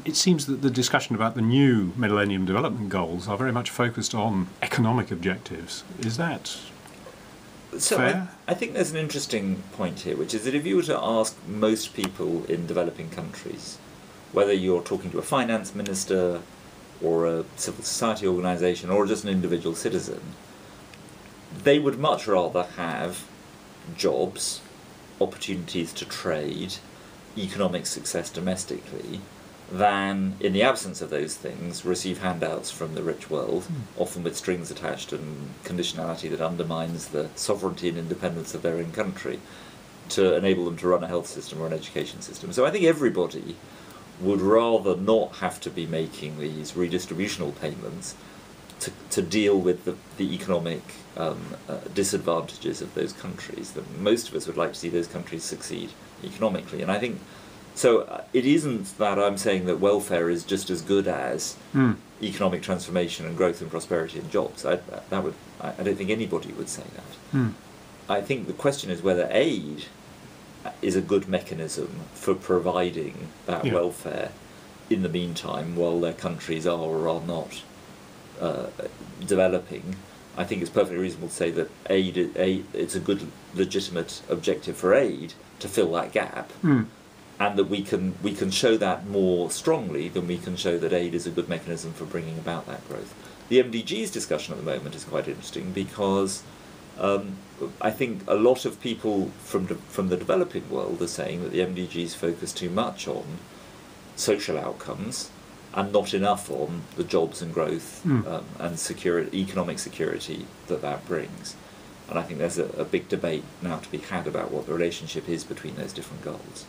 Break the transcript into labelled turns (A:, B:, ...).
A: It seems that the discussion about the new Millennium Development Goals are very much focused on economic objectives. Is that fair?
B: I think there's an interesting point here, which is that if you were to ask most people in developing countries, whether you're talking to a finance minister or a civil society organisation or just an individual citizen, they would much rather have jobs, opportunities to trade, economic success domestically, than, in the absence of those things, receive handouts from the rich world, often with strings attached and conditionality that undermines the sovereignty and independence of their own country, to enable them to run a health system or an education system. So I think everybody would rather not have to be making these redistributional payments to deal with the economic disadvantages of those countries. That most of us would like to see those countries succeed economically. And I think, so it isn't that I'm saying that welfare is just as good as economic transformation and growth and prosperity and jobs. I don't think anybody would say that. I think the question is whether aid is a good mechanism for providing that welfare in the meantime while their countries are or are not developing. I think it's perfectly reasonable to say that it's a good legitimate objective for aid to fill that gap, and that we can show that more strongly than we can show that aid is a good mechanism for bringing about that growth. The MDGs discussion at the moment is quite interesting because I think a lot of people from the developing world are saying that the MDGs focus too much on social outcomes and not enough on the jobs and growth and economic security that brings. And I think there's a big debate now to be had about what the relationship is between those different goals.